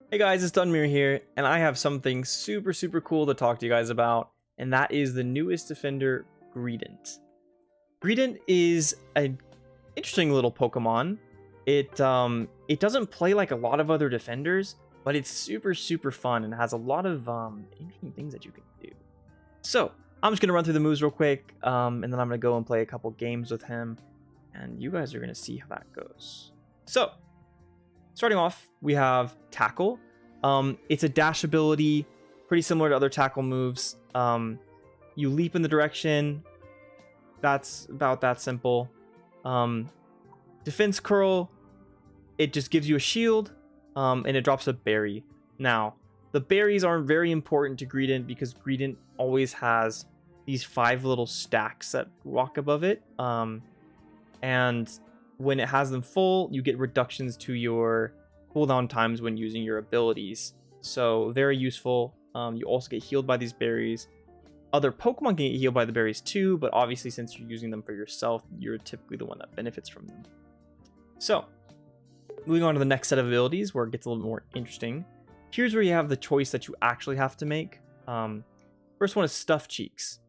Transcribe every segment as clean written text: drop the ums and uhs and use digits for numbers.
Hey guys, it's Dunmere here, and I have something super cool to talk to you guys about, and that is the newest defender, Greedent. Greedent is an interesting little Pokemon. It doesn't play like a lot of other defenders, but it's super fun and has a lot of interesting things that you can do. So I'm just gonna run through the moves real quick, and then I'm gonna go and play a couple games with him, and you guys are gonna see how that goes. So starting off, we have Tackle. It's a dash ability, pretty similar to other tackle moves. You leap in the direction. That's about that simple. Defense Curl, it just gives you a shield, and it drops a berry. Now, the berries aren't very important to Greedent because Greedent always has these 5 little stacks that walk above it. And when it has them full, you get reductions to your cooldown times when using your abilities. So very useful. You also get healed by these berries. Other Pokemon can get healed by the berries too, but obviously since you're using them for yourself, you're typically the one that benefits from them. So, moving on to the next set of abilities where it gets a little more interesting. Here's where you have the choice that you actually have to make. First one is Stuffed Cheeks.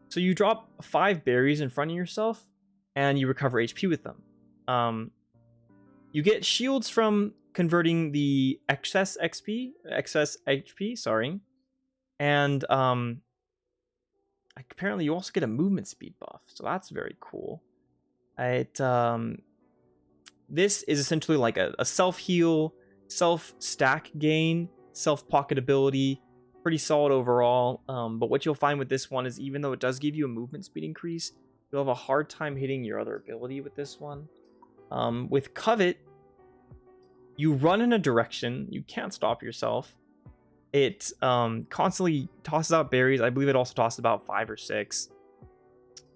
So you drop 5 berries in front of yourself, and you recover HP with them. You get shields from converting the excess HP, sorry. And apparently you also get a movement speed buff, so that's very cool. This is essentially like a self-heal, self-stack gain, self-pocket ability. Pretty solid overall. But what you'll find with this one is even though it does give you a movement speed increase, you'll have a hard time hitting your other ability with this one. With Covet, you run in a direction. You can't stop yourself. It constantly tosses out berries. I believe it also tosses about 5 or 6.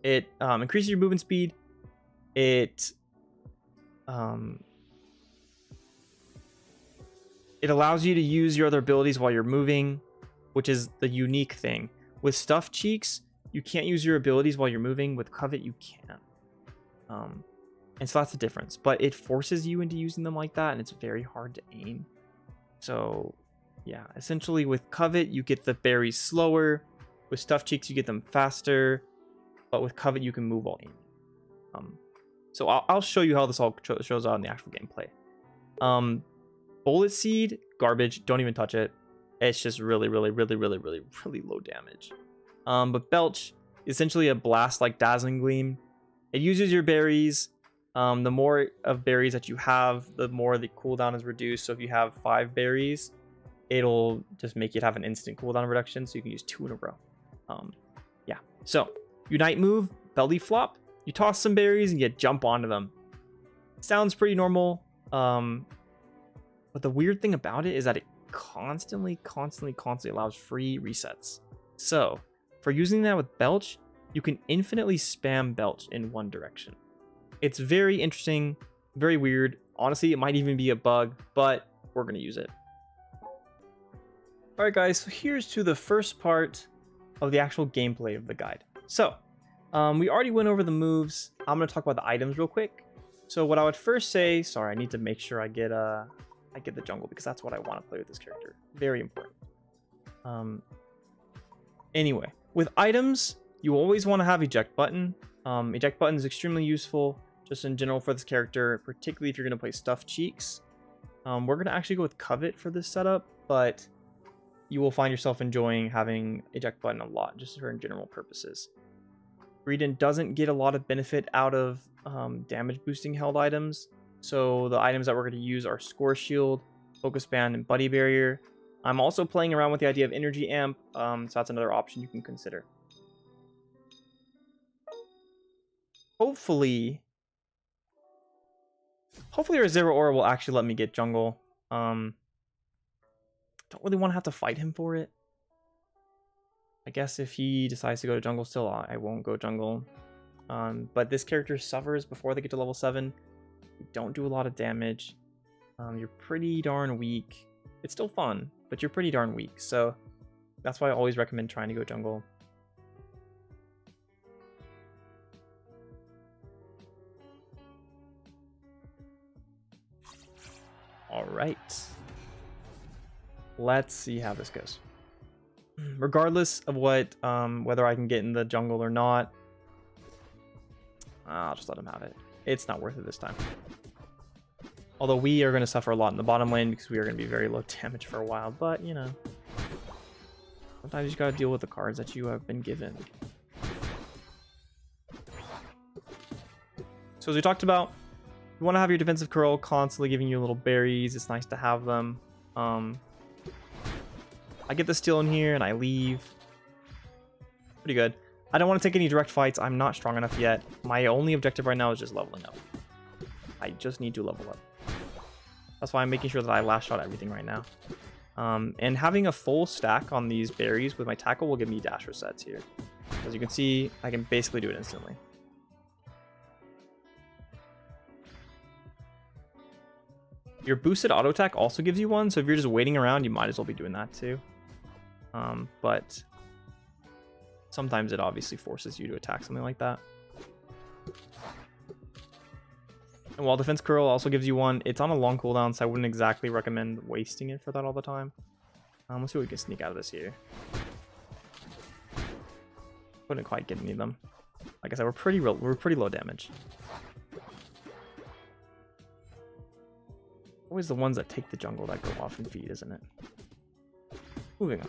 It increases your movement speed. It allows you to use your other abilities while you're moving, which is the unique thing. With Stuffed Cheeks, you can't use your abilities while you're moving. With Covet, you can. And so that's the difference. But it forces you into using them like that, and it's very hard to aim. So, yeah. Essentially, with Covet, you get the berries slower. With Stuffed Cheeks, you get them faster. But with Covet, you can move while aiming. So I'll show you how this all shows out in the actual gameplay. Bullet Seed, garbage. Don't even touch it. It's just really low damage. But Belch, essentially a blast like Dazzling Gleam. It uses your berries. The more of berries that you have, the more the cooldown is reduced. So if you have 5 berries, it'll just make it have an instant cooldown reduction. So you can use 2 in a row. Yeah. So Unite move, Belly Flop. You toss some berries and you jump onto them. Sounds pretty normal. But the weird thing about it is that it constantly allows free resets. So for using that with Belch, you can infinitely spam Belch in one direction. It's very interesting, very weird. Honestly, it might even be a bug, but we're going to use it. Alright guys, so here's to the first part of the actual gameplay of the guide. So, we already went over the moves. I'm going to talk about the items real quick. So what I would first say, sorry, I need to make sure I get the jungle because that's what I want to play with this character. Very important. Anyway, with items, you always want to have eject button. Eject button is extremely useful just in general for this character, particularly if you're going to play Stuffed Cheeks. We're going to actually go with Covet for this setup, but you will find yourself enjoying having eject button a lot just for general purposes. Greedent doesn't get a lot of benefit out of damage boosting held items, so the items that we're going to use are Score Shield, Focus Band, and Buddy Barrier. I'm also playing around with the idea of Energy Amp, so that's another option you can consider. Hopefully our Zero Aura will actually let me get jungle. Don't really want to have to fight him for it. I guess if he decides to go to jungle still, I won't go jungle. But this character suffers before they get to level 7. You don't do a lot of damage. You're pretty darn weak. It's still fun, but you're pretty darn weak. So that's why I always recommend trying to go jungle. All right. Let's see how this goes. Regardless of what, whether I can get in the jungle or not, I'll just let him have it. It's not worth it this time. Although we are going to suffer a lot in the bottom lane because we are going to be very low damage for a while. But, you know, sometimes you just got to deal with the cards that you have been given. So as we talked about, you want to have your defensive curl constantly giving you little berries. It's nice to have them. I get the steal in here and I leave. Pretty good. I don't want to take any direct fights. I'm not strong enough yet. My only objective right now is just leveling up. I just need to level up. That's why I'm making sure that I last shot everything right now. And having a full stack on these berries with my tackle will give me dash resets here. As you can see, I can basically do it instantly. Your boosted auto attack also gives you one, so if you're just waiting around, you might as well be doing that too. But sometimes it obviously forces you to attack something like that. And while defense curl also gives you one, it's on a long cooldown, so I wouldn't exactly recommend wasting it for that all the time. Let's see what we can sneak out of this here. Couldn't quite get any of them. Like I said, we're pretty low damage. Always the ones that take the jungle that go off and feed, isn't it? Moving on.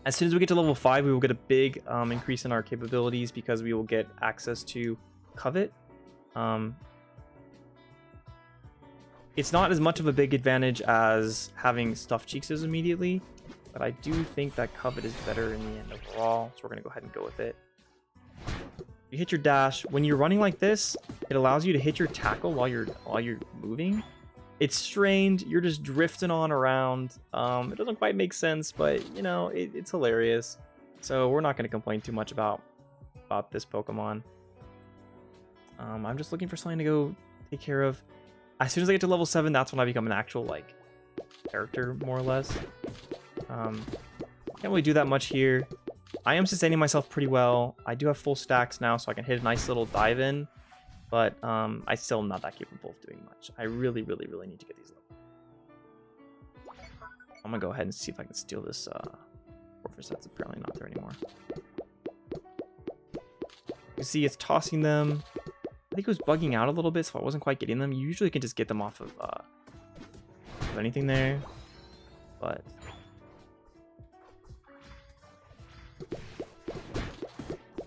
As soon as we get to level 5, we will get a big increase in our capabilities because we will get access to Covet. It's not as much of a big advantage as having Stuffed Cheeks is immediately, but I do think that Covet is better in the end overall, so we're going to go ahead and go with it. You hit your dash. When you're running like this, it allows you to hit your tackle while you're moving. It's strained. You're just drifting on around. It doesn't quite make sense, but you know it's hilarious. So we're not going to complain too much about this Pokemon. I'm just looking for something to go take care of. As soon as I get to level 7, that's when I become an actual like character, more or less. Can't really do that much here. I am sustaining myself pretty well. I do have full stacks now, so I can hit a nice little dive in. But I still am not that capable of doing much. I really, really, really need to get these levels. I'm gonna go ahead and see if I can steal this Movesets. Apparently not there anymore. You see, it's tossing them. I think it was bugging out a little bit, so I wasn't quite getting them. You usually can just get them off of anything there, but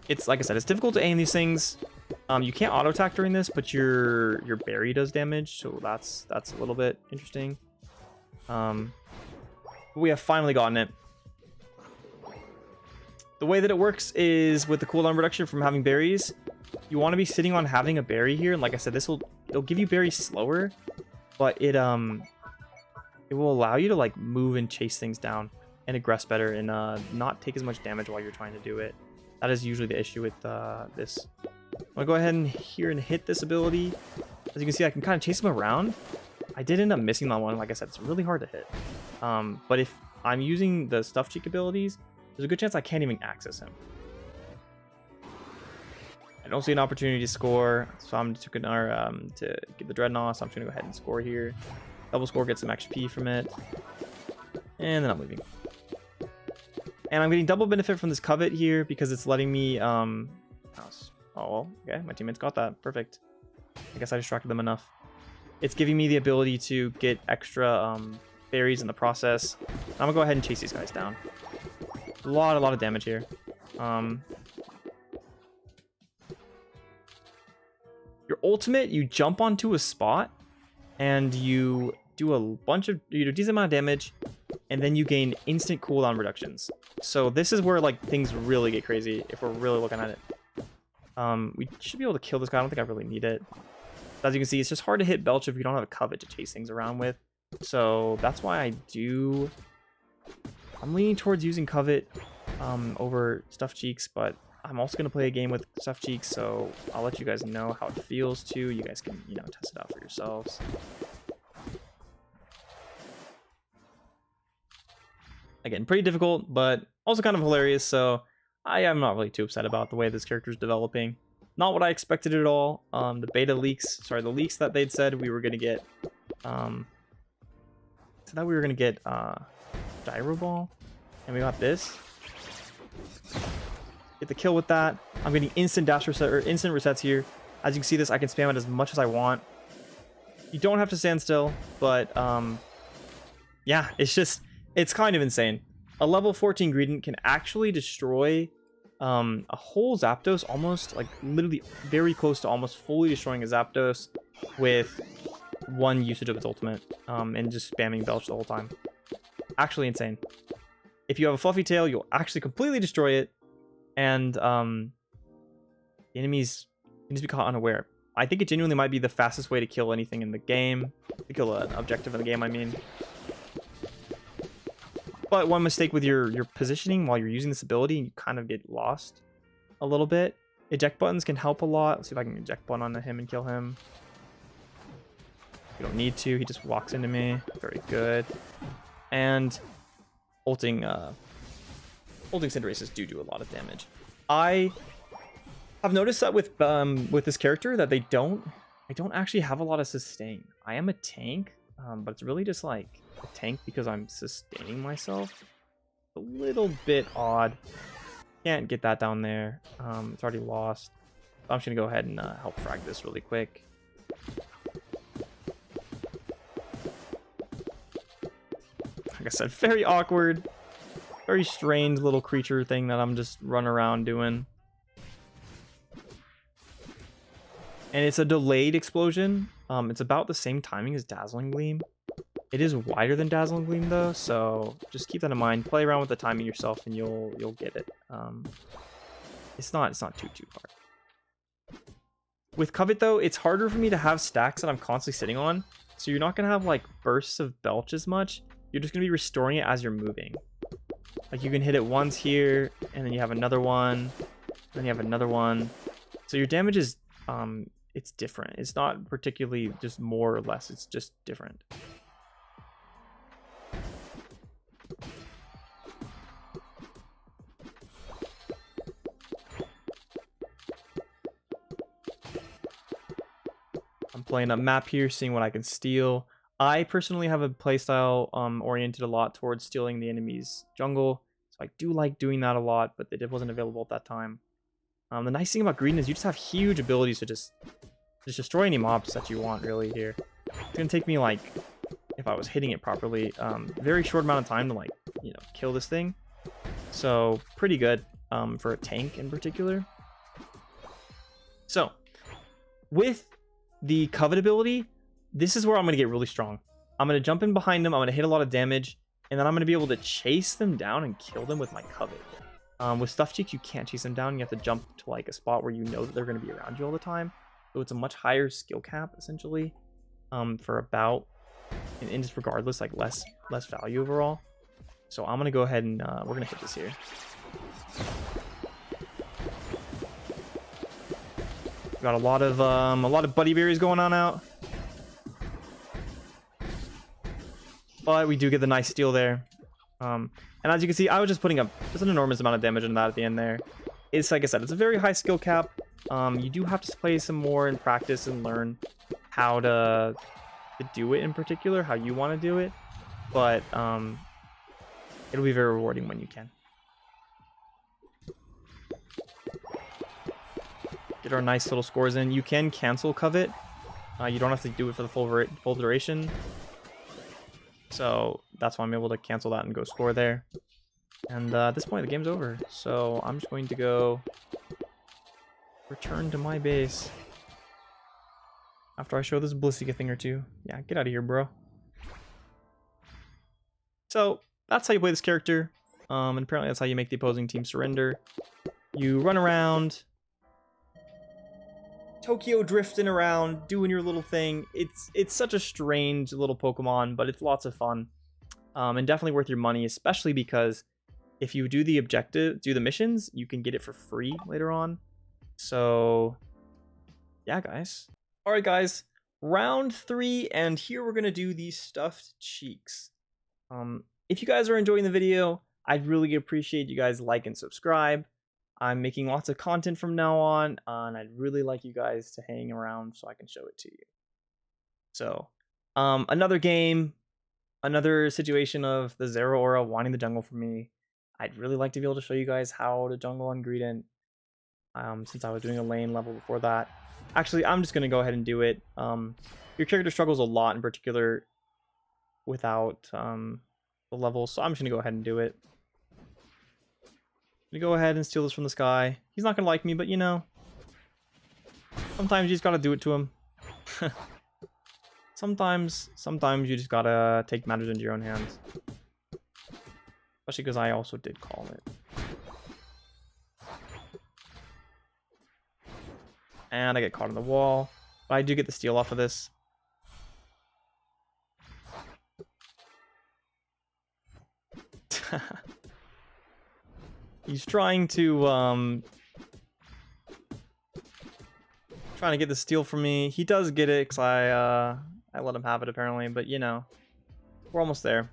it's like I said, it's difficult to aim these things. You can't auto attack during this, but your berry does damage, so that's a little bit interesting. We have finally gotten it. The way that it works is with the cooldown reduction from having berries. You want to be sitting on having a berry here, and like I said, it'll give you berries slower, but it will allow you to like move and chase things down and aggress better and not take as much damage while you're trying to do it. That is usually the issue with this. I'm gonna go ahead and hit this ability. As you can see, I can kind of chase him around. I did end up missing that one. Like I said, it's really hard to hit. But if I'm using the Stuffed Cheek abilities, there's a good chance I can't even access him. I don't see an opportunity to score, so I'm just gonna to get the Dreadnought. So I'm just gonna go ahead and score here. Double score, get some XP from it, and then I'm leaving. And I'm getting double benefit from this Covet here because it's letting me oh well, okay, my teammates got that. Perfect. I guess I distracted them enough. It's giving me the ability to get extra berries in the process. I'm gonna go ahead and chase these guys down. A lot of damage here. Your ultimate, you jump onto a spot and you do a decent amount of damage, and then you gain instant cooldown reductions. So this is where like things really get crazy if we're really looking at it. We should be able to kill this guy. I don't think I really need it. As you can see, it's just hard to hit Belch if you don't have a Covet to chase things around with. So that's why I'm leaning towards using Covet over Stuffed Cheeks, but I'm also going to play a game with Stuffed Cheeks, so I'll let you guys know how it feels too. You guys can, test it out for yourselves. Again, pretty difficult, but also kind of hilarious, so I am not really too upset about the way this character is developing. Not what I expected at all. The leaks that they'd said we were going to get So that we were gonna get Gyro Ball, and we got this. Get the kill with that. I'm getting instant dash reset or instant resets here. As you can see, this I can spam it as much as I want. You don't have to stand still, but yeah, it's kind of insane. A level 14 Greedent can actually destroy a whole Zapdos, almost like literally very close to almost fully destroying a Zapdos with one usage of its ultimate, and just spamming Belch the whole time. Actually insane. If you have a fluffy tail, you'll actually completely destroy it, and the enemies can just be caught unaware. I think it genuinely might be the fastest way to kill anything in the game. To kill an objective in the game, I mean. But one mistake with your positioning while you're using this ability, and you kind of get lost a little bit. Eject buttons can help a lot. Let's see if I can eject button onto him and kill him. You don't need to. He just walks into me. Very good. And ulting Cinderaces do a lot of damage. I have noticed that with this character that I don't actually have a lot of sustain. I am a tank, but it's really just like a tank because I'm sustaining myself. A little bit odd. Can't get that down there. It's already lost. I'm just gonna go ahead and help frag this really quick. Like I said, very awkward, very strange little creature thing that I'm just running around doing. And it's a delayed explosion. It's about the same timing as Dazzling Gleam. It is wider than Dazzling Gleam though, so just keep that in mind. Play around with the timing yourself, and you'll get it. It's not too hard. With Covet though, it's harder for me to have stacks that I'm constantly sitting on, so you're not gonna have like bursts of Belch as much. You're just gonna be restoring it as you're moving. Like you can hit it once here, and then you have another one, and then you have another one. So your damage is it's different. It's not particularly just more or less. It's just different. I'm playing a map here, seeing what I can steal. I personally have a playstyle oriented a lot towards stealing the enemy's jungle, so I do like doing that a lot, but it wasn't available at that time. The nice thing about Greedent is you just have huge abilities to just destroy any mobs that you want, really, here. It's gonna take me, like, if I was hitting it properly, very short amount of time to, like, you know, kill this thing. So, pretty good for a tank in particular. So, with the Covet ability, this is where I'm going to get really strong. I'm going to jump in behind them, I'm going to hit a lot of damage, and then I'm going to be able to chase them down and kill them with my Covet. With Stuffed Cheeks, you can't chase them down. You have to jump to like a spot where you know that they're going to be around you all the time. So it's a much higher skill cap, essentially, for about, and just regardless, like less value overall. So I'm going to go ahead and we're going to hit this here. Got a lot of buddy berries going on out. But we do get the nice steal there. And as you can see, I was just putting up just an enormous amount of damage on that at the end there. It's like I said, it's a very high skill cap. You do have to play some more and practice and learn how to do it in particular, how you want to do it. But it'll be very rewarding when you can. Get our nice little scores in. You can cancel Covet. You don't have to do it for the full duration. So that's why I'm able to cancel that and go score there. And at this point, the game's over. So I'm just going to go return to my base after I show this Blissey a thing or two. Yeah, get out of here, bro. So that's how you play this character. And apparently that's how you make the opposing team surrender. You run around, Tokyo drifting around, doing your little thing. It's such a strange little Pokemon, but it's lots of fun. And definitely worth your money, especially because if you do the missions, you can get it for free later on. So yeah, guys. All right, guys, round 3, and here we're gonna do these Stuffed Cheeks. If you guys are enjoying the video, I'd really appreciate you guys like and subscribe. I'm making lots of content from now on, and I'd really like you guys to hang around so I can show it to you. So, another game. Another situation of the Zero Aura wanting the jungle for me. I'd really like to be able to show you guys how to jungle on Greedent, since I was doing a lane level before that. Actually, I'm just going to go ahead and do it. Your character struggles a lot, in particular, without the levels, so I'm just going to go ahead and do it. I'm going to go ahead and steal this from the sky. He's not going to like me, but you know, sometimes you just got to do it to him. Sometimes you just gotta take matters into your own hands. Especially because I also did call it. And I get caught on the wall. But I do get the steal off of this. He's trying to get the steal from me. He does get it because I let him have it apparently, but you know, we're almost there.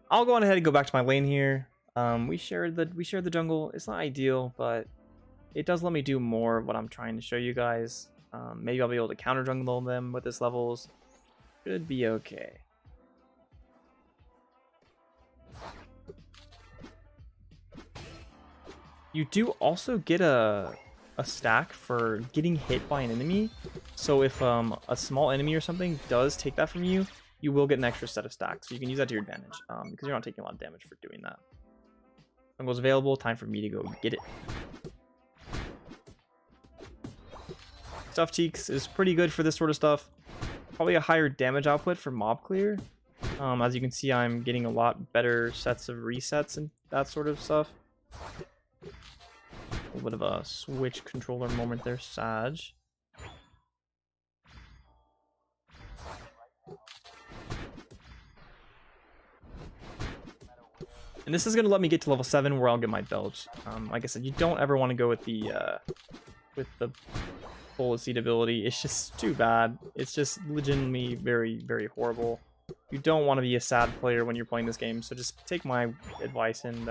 I'll go on ahead and go back to my lane here. We shared the jungle. It's not ideal, but it does let me do more of what I'm trying to show you guys. Maybe I'll be able to counter jungle them with this levels. Should be okay. You do also get a stack for getting hit by an enemy. So if a small enemy or something does take that from you, you will get an extra set of stacks. So you can use that to your advantage, because you're not taking a lot of damage for doing that. Jungle's available. Time for me to go get it. Stuff Cheeks is pretty good for this sort of stuff. Probably a higher damage output for mob clear. As you can see, I'm getting a lot better sets of resets and that sort of stuff. A little bit of a switch controller moment there, Sag. And this is going to let me get to level 7 where I'll get my belch. Like I said, you don't ever want to go with the full seed ability. It's just too bad. It's just legitimately very, very horrible. You don't want to be a sad player when you're playing this game, so just take my advice and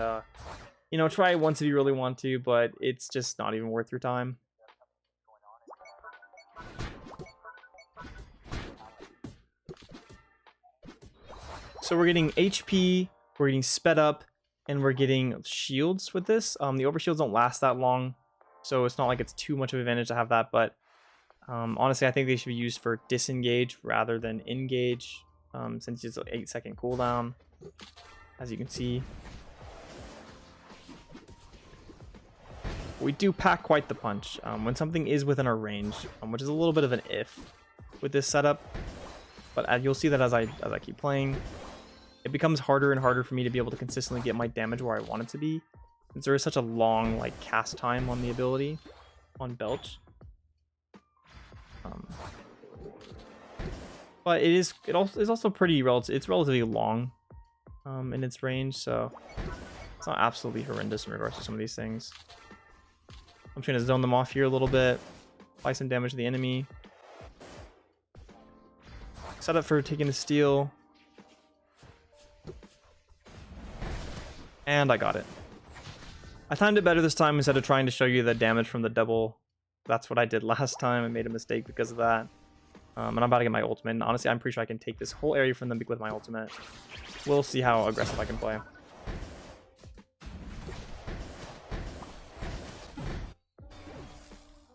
you know, try it once if you really want to, but it's just not even worth your time. So we're getting HP, we're getting sped up, and we're getting shields with this. The overshields don't last that long, so it's not like it's too much of an advantage to have that, but honestly, I think they should be used for disengage rather than engage, since it's an 8-second cooldown, as you can see. We do pack quite the punch when something is within our range, which is a little bit of an if with this setup. But you'll see that as I keep playing, it becomes harder and harder for me to be able to consistently get my damage where I want it to be, since there is such a long like cast time on the ability on Belch. But it is also pretty it's relatively long in its range, so it's not absolutely horrendous in regards to some of these things. I'm trying to zone them off here a little bit, apply some damage to the enemy. Set up for taking the steal. And I got it. I timed it better this time instead of trying to show you the damage from the double. That's what I did last time. I made a mistake because of that. And I'm about to get my ultimate. And honestly, I'm pretty sure I can take this whole area from them with my ultimate. We'll see how aggressive I can play.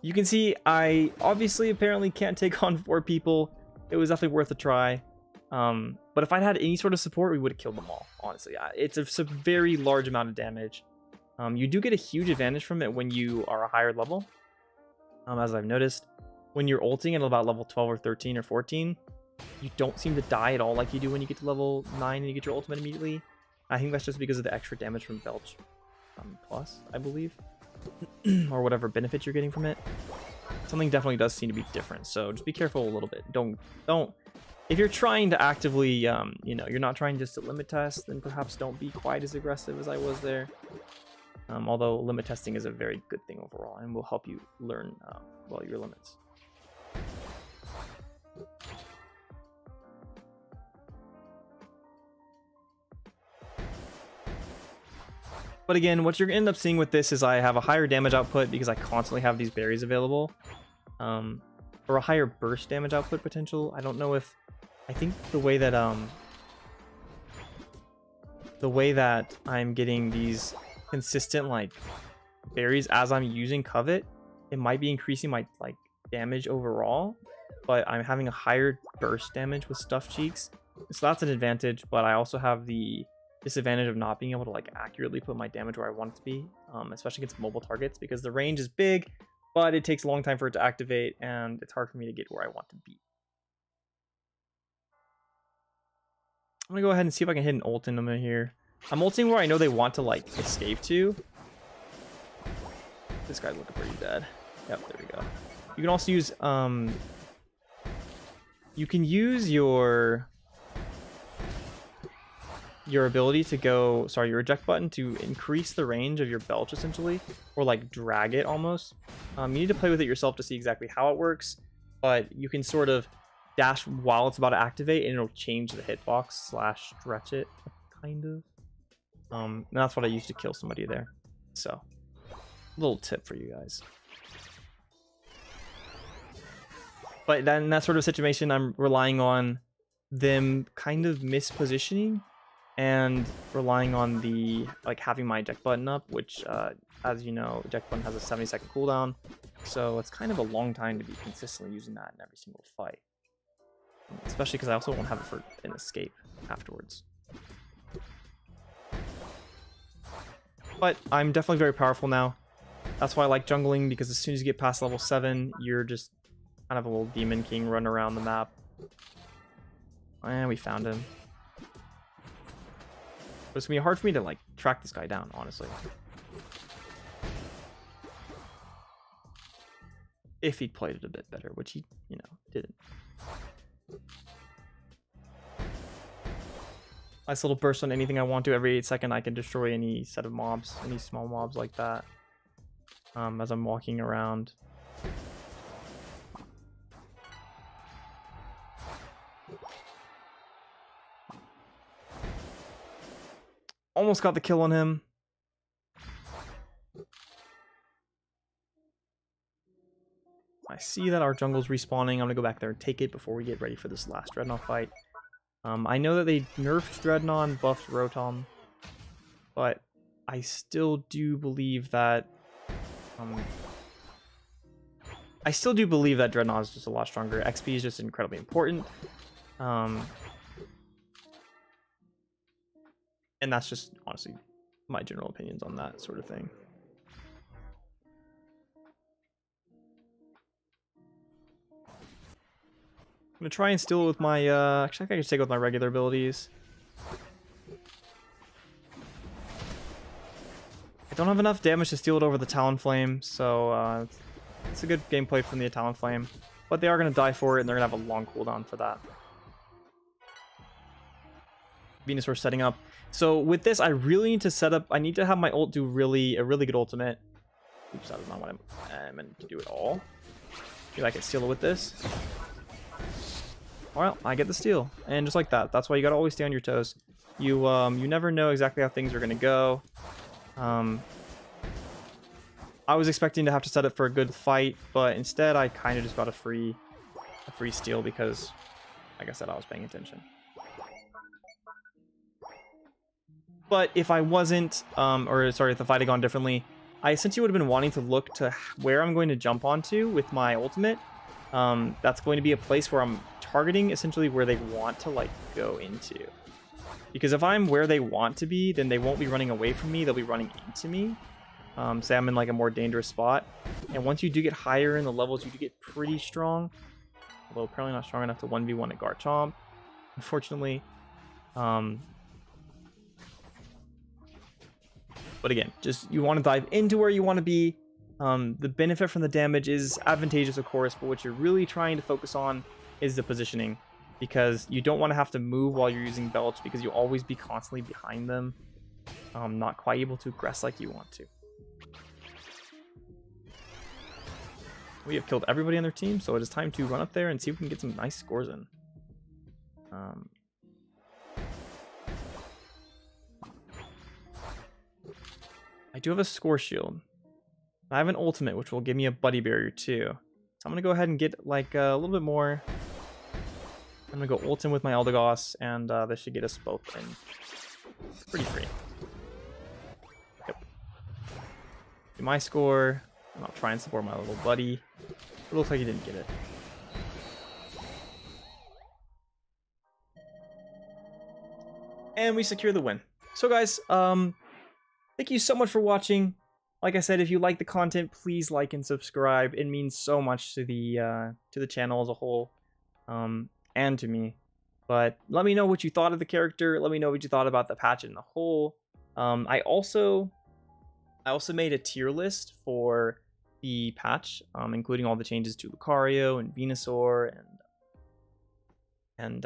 You can see I obviously apparently can't take on 4 people. It was definitely worth a try. But if I'd had any sort of support, we would have killed them all, honestly. It's a very large amount of damage. You do get a huge advantage from it when you are a higher level. As I've noticed, when you're ulting at about level 12 or 13 or 14, you don't seem to die at all like you do when you get to level 9 and you get your ultimate immediately. I think that's just because of the extra damage from Belch Plus, I believe. Or whatever benefit you're getting from it. Something definitely does seem to be different, so just be careful a little bit. Don't if you're trying to actively you know, you're not trying just to limit test, then perhaps don't be quite as aggressive as I was there. Although limit testing is a very good thing overall and will help you learn well your limits. But again, what you're going to end up seeing with this is I have a higher damage output because I constantly have these berries available. or a higher burst damage output potential. I don't know if, I think the way that I'm getting these consistent like berries as I'm using Covet, it might be increasing my like damage overall, but I'm having a higher burst damage with Stuffed Cheeks, so that's an advantage. But I also have the disadvantage of not being able to like accurately put my damage where I want it to be, especially against mobile targets, because the range is big, but it takes a long time for it to activate, and it's hard for me to get where I want to be. I'm gonna go ahead and see if I can hit an ult in them here. I'm ulting where I know they want to like escape to. This guy's looking pretty dead. Yep, there we go. You can also use you can use your ability to go, sorry, your eject button to increase the range of your belch essentially, or like drag it almost. You need to play with it yourself to see exactly how it works, but you can sort of dash while it's about to activate and it'll change the hitbox slash stretch it kind of. And that's what I used to kill somebody there. So, little tip for you guys. But then in that sort of situation, I'm relying on them kind of mispositioning and relying on the like having my eject button up, which as you know, eject button has a 70-second cooldown, so it's kind of a long time to be consistently using that in every single fight, especially because I also won't have it for an escape afterwards. But I'm definitely very powerful now. That's why I like jungling, because as soon as you get past level 7, you're just kind of a little demon king running around the map. And we found him. But it's gonna be hard for me to like track this guy down, honestly. If he'd played it a bit better, which he, you know, didn't. Nice little burst on anything I want to. Every 8 seconds I can destroy any set of mobs, any small mobs like that. As I'm walking around. Almost got the kill on him. I see that our jungle's respawning. I'm gonna go back there and take it before we get ready for this last Dreadnought fight. I know that they nerfed Dreadnought and buffed Rotom, but I still do believe that Dreadnought is just a lot stronger. XP is just incredibly important. And that's just honestly my general opinions on that sort of thing. I'm gonna try and steal it with my actually I think I can take it with my regular abilities. I don't have enough damage to steal it over the Talonflame, so it's a good gameplay from the Talonflame. But they are gonna die for it, and they're gonna have a long cooldown for that. Venusaur setting up. So with this, I really need to set up. I need to have my ult do a really good ultimate. Oops, that is not what I meant to do at all. Maybe I can steal it with this. Well, I get the steal, and just like that. That's why you gotta always stay on your toes. You never know exactly how things are gonna go. I was expecting to have to set it for a good fight, but instead I kind of just got a free steal because, like I said, I was paying attention. But if I wasn't, or sorry, if the fight had gone differently, I essentially would have been wanting to look to where I'm going to jump onto with my ultimate. That's going to be a place where I'm targeting essentially where they want to like go into. Because if I'm where they want to be, then they won't be running away from me, they'll be running into me. Say I'm in like a more dangerous spot. And once you do get higher in the levels, you do get pretty strong. Although apparently not strong enough to 1v1 a Garchomp, unfortunately. But again, just you want to dive into where you want to be. The benefit from the damage is advantageous, of course, but what you're really trying to focus on is the positioning, because you don't want to have to move while you're using Belch, because you'll always be constantly behind them, not quite able to aggress like you want to. We have killed everybody on their team, so it is time to run up there and see if we can get some nice scores in. I do have a score shield. I have an ultimate, which will give me a buddy barrier too. So I'm gonna go ahead and get like a little bit more. I'm gonna go ult in with my Eldegoss, and this should get us both in pretty free. Yep. Do my score, and I'll try and support my little buddy. It looks like he didn't get it. And we secure the win. So guys, thank you so much for watching. Like I said, if you like the content, please like and subscribe. It means so much to the channel as a whole, and to me. But let me know what you thought of the character. Let me know what you thought about the patch in the whole. I also made a tier list for the patch, including all the changes to Lucario and Venusaur and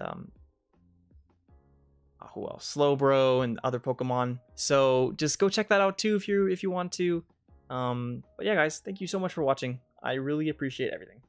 who else? Slowbro and other Pokemon. So just go check that out too if you want to. But yeah, guys, thank you so much for watching. I really appreciate everything.